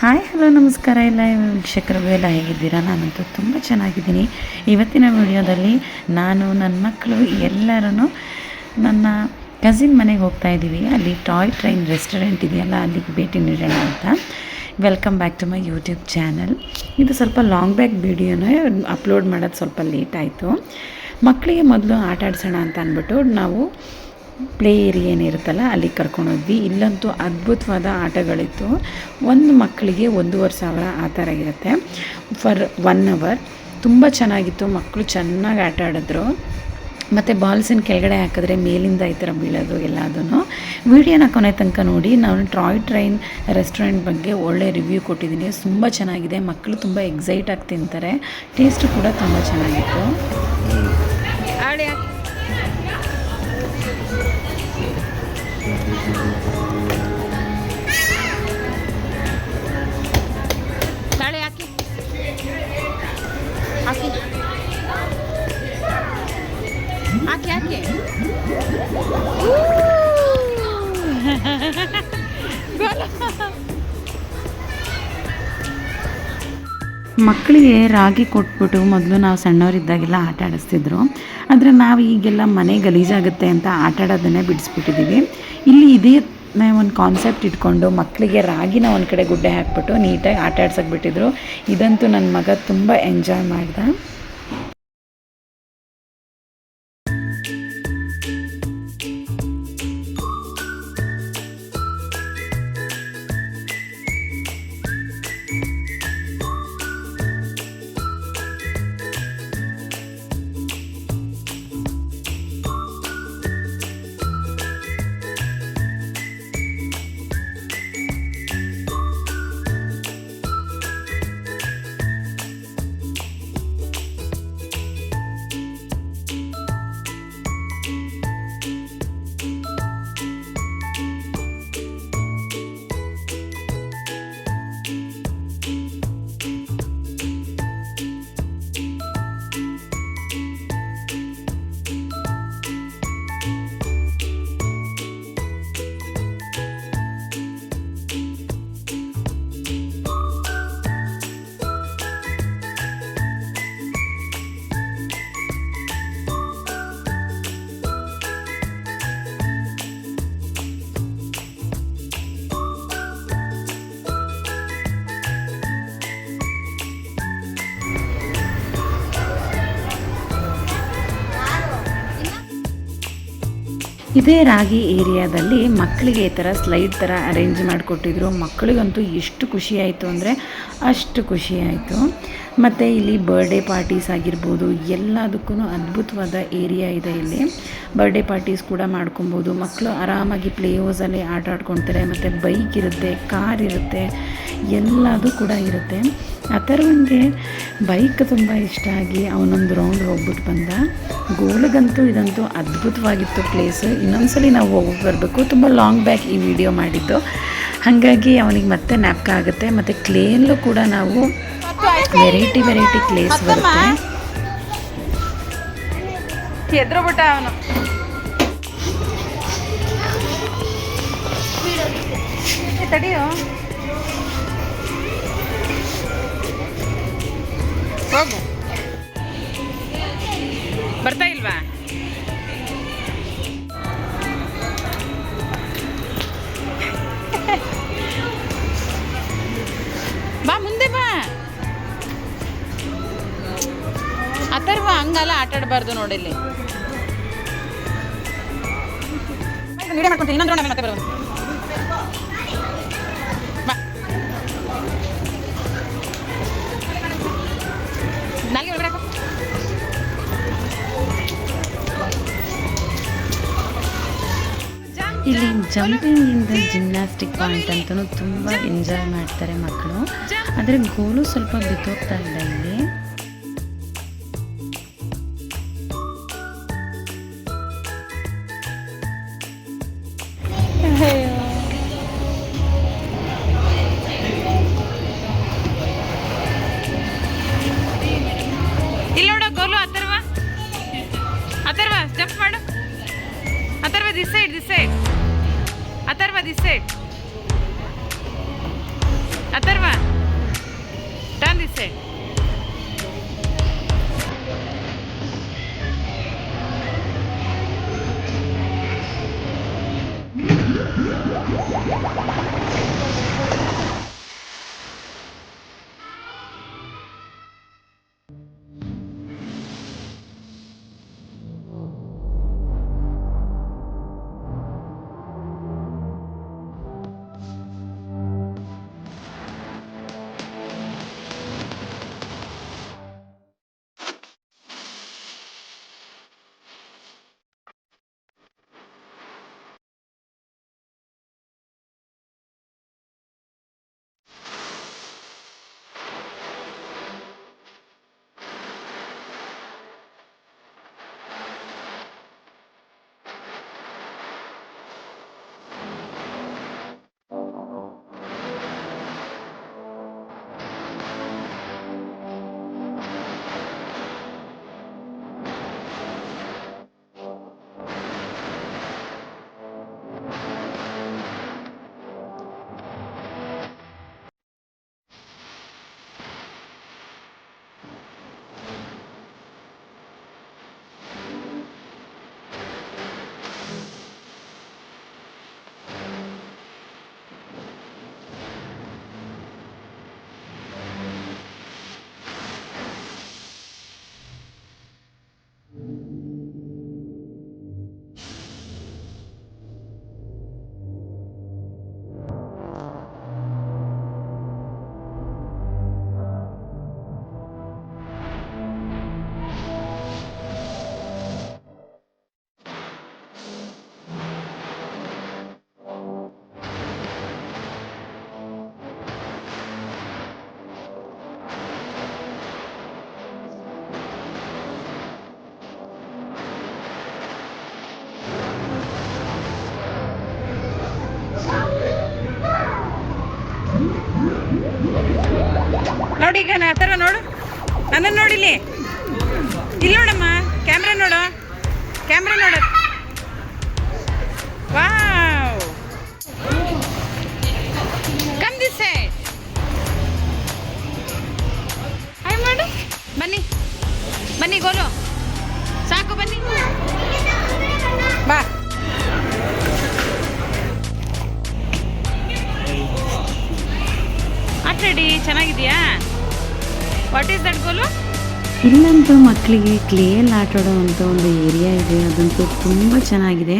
Hi hello ನಮಸ್ಕಾರ ಎಲ್ಲ ವೀಕ್ಷಕರು ಎಲ್ಲ ಹೇಗಿದ್ದೀರಾ? ನಾನಂತೂ ತುಂಬ ಚೆನ್ನಾಗಿದ್ದೀನಿ. ಇವತ್ತಿನ ವಿಡಿಯೋದಲ್ಲಿ ನಾನು ನನ್ನ ಮಕ್ಕಳು ಎಲ್ಲರೂ ನನ್ನ ಕಸಿನ್ ಮನೆಗೆ ಹೋಗ್ತಾ ಇದ್ದೀವಿ. ಅಲ್ಲಿ ಟಾಯ್ ಟ್ರೈನ್ ರೆಸ್ಟೋರೆಂಟ್ ಇದೆಯಲ್ಲ, ಅಲ್ಲಿಗೆ ಭೇಟಿ ನೀಡೋಣ ಅಂತ. Welcome back to my YouTube channel. ಇದು ಸ್ವಲ್ಪ ಲಾಂಗ್ ಬ್ಯಾಕ್ ವಿಡಿಯೋನೇ ಅಪ್ಲೋಡ್ ಮಾಡೋದು ಸ್ವಲ್ಪ ಲೇಟ್ ಆಯಿತು. ಮಕ್ಕಳಿಗೆ ಮೊದಲು ಆಟ ಆಡಿಸೋಣ ಅಂತ ಅಂದ್ಬಿಟ್ಟು ನಾವು ಪ್ಲೇ ಏರಿಯಾ ಏನಿರುತ್ತಲ್ಲ ಅಲ್ಲಿಗೆ ಕರ್ಕೊಂಡೋದ್ವಿ. ಇಲ್ಲಂತೂ ಅದ್ಭುತವಾದ ಆಟಗಳಿತ್ತು. ಒಂದು ಮಕ್ಕಳಿಗೆ 1,500 ಆ ಥರ ಇರುತ್ತೆ ಫಾರ್ 1 ಅವರ್. ತುಂಬ ಚೆನ್ನಾಗಿತ್ತು. ಮಕ್ಕಳು ಚೆನ್ನಾಗಿ ಆಟ ಆಡಿದ್ರು. ಮತ್ತು ಬಾಲ್ಸಿನ ಕೆಳಗಡೆ ಹಾಕಿದ್ರೆ ಮೇಲಿಂದ ಈ ಥರ ಬೀಳೋದು ಎಲ್ಲದೂ. ವಿಡಿಯೋನ ಕೊನೆ ತನಕ ನೋಡಿ. ನಾನು ಟಾಯ್ ಟ್ರೈನ್ ರೆಸ್ಟೋರೆಂಟ್ ಬಗ್ಗೆ ಒಳ್ಳೆ ರಿವ್ಯೂ ಕೊಟ್ಟಿದ್ದೀನಿ. ತುಂಬ ಚೆನ್ನಾಗಿದೆ. ಮಕ್ಕಳು ತುಂಬ ಎಕ್ಸೈಟ್ ಆಗಿ ತಿಂತಾರೆ. ಟೇಸ್ಟು ಕೂಡ ತುಂಬ ಚೆನ್ನಾಗಿತ್ತು. ತಾಳೆ ಹಾಕಿ ಹಾಕಿ ಹಾಕಿ ಹಾಕಿ ಮಕ್ಕಳಿಗೆ ರಾಗಿ ಕೊಟ್ಬಿಟ್ಟು ಮೊದಲು ನಾವು ಸಣ್ಣವರಿದ್ದಾಗೆಲ್ಲ ಆಟ ಆಡಿಸ್ತಿದ್ರು. ಆದರೆ ನಾವು ಈಗೆಲ್ಲ ಮನೆ ಗಲೀಜಾಗುತ್ತೆ ಅಂತ ಆಟ ಆಡೋದನ್ನೇ ಬಿಡಿಸ್ಬಿಟ್ಟಿದ್ದೀವಿ. ಇಲ್ಲಿ ಇದೇ ಒಂದು ಕಾನ್ಸೆಪ್ಟ್ ಇಟ್ಕೊಂಡು ಮಕ್ಕಳಿಗೆ ರಾಗಿನ ಒಂದು ಕಡೆ ಗುಡ್ಡೆ ಹಾಕ್ಬಿಟ್ಟು ನೀಟಾಗಿ ಆಟ ಆಡ್ಸೋಕೆ ಬಿಟ್ಟಿದ್ರು. ಇದಂತೂ ನನ್ನ ಮಗ ತುಂಬ ಎಂಜಾಯ್ ಮಾಡ್ದ. ಇದೇ ರಾಗಿ ಏರಿಯಾದಲ್ಲಿ ಮಕ್ಕಳಿಗೆ ಈ ಥರ ಸ್ಲೈಡ್ ಥರ ಅರೇಂಜ್ ಮಾಡಿಕೊಟ್ಟಿದ್ರು. ಮಕ್ಕಳಿಗಂತೂ ಎಷ್ಟು ಖುಷಿ ಆಯಿತು ಅಂದರೆ ಅಷ್ಟು ಖುಷಿ ಆಯಿತು. ಮತ್ತು ಇಲ್ಲಿ ಬರ್ಡೇ ಪಾರ್ಟೀಸ್ ಆಗಿರ್ಬೋದು, ಎಲ್ಲದಕ್ಕೂ ಅದ್ಭುತವಾದ ಏರಿಯಾ ಇದೆ. ಇಲ್ಲಿ ಬರ್ಡೇ ಪಾರ್ಟೀಸ್ ಕೂಡ ಮಾಡ್ಕೊಬೋದು. ಮಕ್ಕಳು ಆರಾಮಾಗಿ ಪ್ಲೇ ಹೌಸಲ್ಲಿ ಆಟ ಆಡ್ಕೊತಾರೆ. ಮತ್ತು ಬೈಕ್ ಇರುತ್ತೆ, ಕಾರ್ ಇರುತ್ತೆ, ಎಲ್ಲದೂ ಕೂಡ ಇರುತ್ತೆ. ಅಥರ್ವನ್ಗೆ ಬೈಕ್ ತುಂಬ ಇಷ್ಟ ಆಗಿ ಅವನೊಂದು ರೌಂಡ್ ಹೋಗ್ಬಿಟ್ಟು ಬಂದ. ಗೋಳಿಗಂತೂ ಇದಂತೂ ಅದ್ಭುತವಾಗಿತ್ತು ಪ್ಲೇಸು. ಇನ್ನೊಂದ್ಸಲಿ ನಾವು ಹೋಗಿ ಬರಬೇಕು. ತುಂಬ ಲಾಂಗ್ ಬ್ಯಾಕ್ ಈ ವಿಡಿಯೋ ಮಾಡಿದ್ದು, ಹಾಗಾಗಿ ಅವನಿಗೆ ಮತ್ತೆ ಜ್ಞಾಪಕ ಆಗುತ್ತೆ. ಮತ್ತು ಕ್ಲೇಯಲ್ಲೂ ಕೂಡ ನಾವು ವೆರೈಟಿ ಕ್ಲೇಸ್ ಬರುತ್ತೆ. ಎದ್ರುಬಿಟ್ಟ ಅವನು. ತಡಿಯೋ, ಹೋಗು. ಬರ್ತಾ ಇಲ್ವಾ? ಬಾ, ಮುಂದೆ ಬಾ. ಅಥರ್ವ ಹಂಗಲ್ಲ ಆಟ ಆಡಬಾರ್ದು. ನೋಡಿಲ್ಲಿ ವಿಡಿಯೋ ಮಾಡ್ಕೊಂತೀನಿ. ಇನ್ನೊಂದು ರೌಂಡ್ ಮತ್ತೆ ಬರೋದು. ಬಾ, ನಾಲ್ಗೆ ಒಳಗಡೆ ಹಾಕು. ಇಲ್ಲಿ ಜಂಪಿಂಗಿಂದ ಜಿಮ್ನಾಸ್ಟಿಕ್ ಪಾಯಿಂಟ್ ಅಂತಲೂ ತುಂಬ ಎಂಜಾಯ್ ಮಾಡ್ತಾರೆ ಮಕ್ಕಳು. ಆದರೆ ಗೋಲು ಸ್ವಲ್ಪ ಬಿದ್ದೋಗ್ತಾ ಇಲ್ಲ ಇಲ್ಲಿ. ಇಲ್ಲಿ ನೋಡೋ ಗೋಲು. ಅಥರ್ವ ಜಂಪ್ ಮಾಡು. Atharva this side Atharva this side. Atharva ನೋಡಿ ಈಗ ಆ ಥರ ನೋಡು, ನನ್ನನ್ನು ನೋಡಿಲಿ, ಇಲ್ಲಿ ನೋಡಮ್ಮ, ಕ್ಯಾಮ್ರಾ ನೋಡು, ಕ್ಯಾಮ್ರಾ ನೋಡು. Wow, come this side. Hi ಮಾಡು, ಬನ್ನಿ ಬನ್ನಿ ಗೋಲು, ಸಾಕು ಬನ್ನಿ ಬಾ. ಆಟಾಡಿ, ಚೆನ್ನಾಗಿದೆಯಾ? What is that Golu? ಇಲ್ಲಂತೂ ಮಕ್ಕಳಿಗೆ ಕ್ಲೇಯಲ್ಲಿ ಆಟಾಡೋವಂಥ ಒಂದು ಏರಿಯಾ ಇದೆ, ಅದಂತೂ ತುಂಬ ಚೆನ್ನಾಗಿದೆ.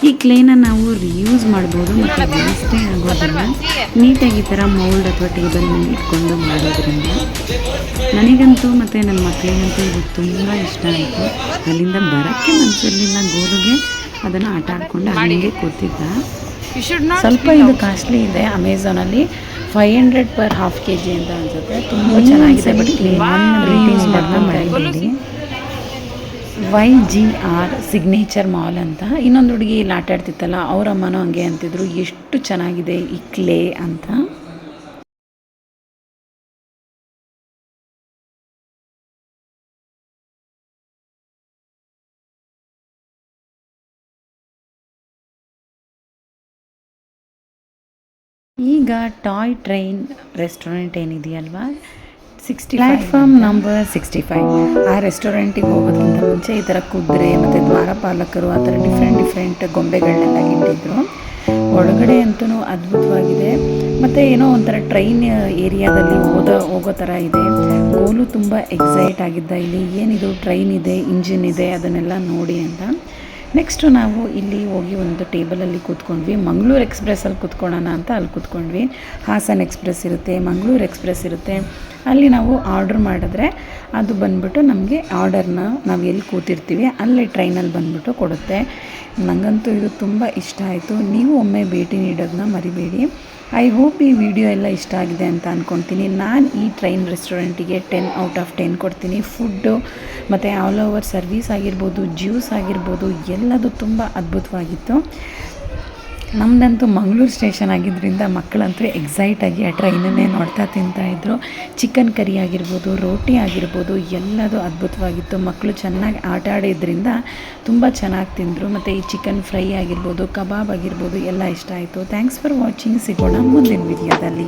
ಈ ಕ್ಲೇನ ನಾವು ರಿಯೂಸ್ ಮಾಡ್ಬೋದು ಮತ್ತು ವೇಸ್ಟೇ ಆಗೋದಿಲ್ಲ. ನೀಟಾಗಿ ಈ ಥರ ಮೌಲ್ಡ್ ಅಥವಾ ಟೇಬಲ್ ಮೇಲೆ ಇಟ್ಕೊಂಡು ಮಾಡೋದ್ರಿಂದ ನನಗಂತೂ ಮತ್ತು ನನ್ನ ಮಕ್ಕಳಿಗಂತೂ ಇದು ತುಂಬ ಇಷ್ಟ ಆಯಿತು. ಅಲ್ಲಿಂದ ಬರೋಕ್ಕೆ ಮನಸ್ಸಿರಲಿಲ್ಲ ಗೋಲುಗೆ, ಅದನ್ನು ಆಟ ಆಡ್ಕೊಂಡು ಹಂಗೆ ಕೂತಿದ್ದ. ಸ್ವಲ್ಪ ಇದು ಕಾಸ್ಟ್ಲಿ ಇದೆ, ಅಮೆಝಾನಲ್ಲಿ 500 ಪರ್ ಹಾಫ್ kg ಅಂತ ಅನ್ಸುತ್ತೆ. ತುಂಬ ಚೆನ್ನಾಗಿದೆ. ಬಟ್ ಮಾಡಿದ್ದೀನಿ. YGR ಸಿಗ್ನೇಚರ್ ಮಾಲ್ ಅಂತ ಇನ್ನೊಂದು ಹುಡುಗಿ ಇಲ್ಲಿ ಆಟ ಆಡ್ತಿತ್ತಲ್ಲ, ಅವ್ರ ಅಮ್ಮನೂ ಹಂಗೆ ಅಂತಿದ್ರು ಎಷ್ಟು ಚೆನ್ನಾಗಿದೆ ಈ ಕ್ಲೇ ಅಂತ. ಈಗ ಟಾಯ್ ಟ್ರೈನ್ ರೆಸ್ಟೋರೆಂಟ್ ಏನಿದೆಯಲ್ವಾ, ಪ್ಲ್ಯಾಟ್ಫಾರ್ಮ್ ನಂಬರ್ 65, ಆ ರೆಸ್ಟೋರೆಂಟಿಗೆ ಹೋಗೋದಕ್ಕಿಂತ ಮುಂಚೆ ಈ ಥರ ಕುದುರೆ ಮತ್ತು ದ್ವಾರಪಾಲಕರು ಆ ಥರ ಡಿಫ್ರೆಂಟ್ ಗೊಂಬೆಗಳನ್ನೆಲ್ಲ ಇಟ್ಟಿದ್ರು. ಒಳಗಡೆ ಅಂತೂ ಅದ್ಭುತವಾಗಿದೆ. ಮತ್ತು ಏನೋ ಒಂಥರ ಟ್ರೈನ್ ಏರಿಯಾದಲ್ಲಿ ಹೋಗೋ ಥರ ಇದೆ. ಗೋಲು ತುಂಬ ಎಕ್ಸೈಟ್ ಆಗಿದ್ದ, ಇಲ್ಲಿ ಏನಿದು ಟ್ರೈನ್ ಇದೆ, ಇಂಜಿನ್ ಇದೆ, ಅದನ್ನೆಲ್ಲ ನೋಡಿ ಅಂತ. ನೆಕ್ಸ್ಟು ನಾವು ಇಲ್ಲಿ ಹೋಗಿ ಒಂದು ಟೇಬಲಲ್ಲಿ ಕೂತ್ಕೊಂಡ್ವಿ. ಮಂಗಳೂರು ಎಕ್ಸ್ಪ್ರೆಸ್ಸಲ್ಲಿ ಕೂತ್ಕೊಳ್ಳೋಣ ಅಂತ ಅಲ್ಲಿ ಕೂತ್ಕೊಂಡ್ವಿ. ಹಾಸನ್ ಎಕ್ಸ್ಪ್ರೆಸ್ ಇರುತ್ತೆ, ಮಂಗಳೂರು ಎಕ್ಸ್ಪ್ರೆಸ್ ಇರುತ್ತೆ. ಅಲ್ಲಿ ನಾವು ಆರ್ಡ್ರ್ ಮಾಡಿದ್ರೆ ಅದು ಬಂದ್ಬಿಟ್ಟು ನಮಗೆ ಆರ್ಡರ್ನ ನಾವು ಎಲ್ಲಿ ಕೂತಿರ್ತೀವಿ ಅಲ್ಲಿ ಟ್ರೈನಲ್ಲಿ ಬಂದ್ಬಿಟ್ಟು ಕೊಡುತ್ತೆ. ನನಗಂತೂ ಇದು ತುಂಬ ಇಷ್ಟ ಆಯಿತು. ನೀವು ಒಮ್ಮೆ ಭೇಟಿ ನೀಡೋದನ್ನ ಮರಿಬೇಡಿ. ಐ ಹೋಪ್ ಈ ವಿಡಿಯೋ ಎಲ್ಲ ಇಷ್ಟ ಆಗಿದೆ ಅಂತ ಅಂದ್ಕೊಳ್ತೀನಿ. ನಾನು ಈ ಟ್ರೈನ್ ರೆಸ್ಟೋರೆಂಟಿಗೆ 10 ಔಟ್ ಆಫ್ 10 ಕೊಡ್ತೀನಿ. ಫುಡ್ಡು ಮತ್ತು ಆಲ್ ಓವರ್ ಸರ್ವಿಸ್ ಆಗಿರ್ಬೋದು, ಜ್ಯೂಸ್ ಆಗಿರ್ಬೋದು, ಎಲ್ಲದು ತುಂಬ ಅದ್ಭುತವಾಗಿತ್ತು. ನಮ್ಮದಂತೂ ಮಂಗಳೂರು ಸ್ಟೇಷನ್ ಆಗಿದ್ದರಿಂದ ಮಕ್ಕಳಂತೂ ಎಕ್ಸೈಟಾಗಿ ಆ ಟ್ರೈನನ್ನೇ ನೋಡ್ತಾ ತಿಂತಾಯಿದ್ರು. ಚಿಕನ್ ಕರಿ ಆಗಿರ್ಬೋದು, ರೋಟಿ ಆಗಿರ್ಬೋದು, ಎಲ್ಲದು ಅದ್ಭುತವಾಗಿತ್ತು. ಮಕ್ಕಳು ಚೆನ್ನಾಗಿ ಆಟ ಆಡಿದ್ರಿಂದ ತುಂಬ ಚೆನ್ನಾಗಿ ತಿಂದರು. ಮತ್ತು ಈ ಚಿಕನ್ ಫ್ರೈ ಆಗಿರ್ಬೋದು, ಕಬಾಬ್ ಆಗಿರ್ಬೋದು ಎಲ್ಲ ಇಷ್ಟ ಆಯಿತು. Thanks for watching. ಸಿಗೋಣ ಮುಂದಿನ ವಿಡಿಯೋದಲ್ಲಿ.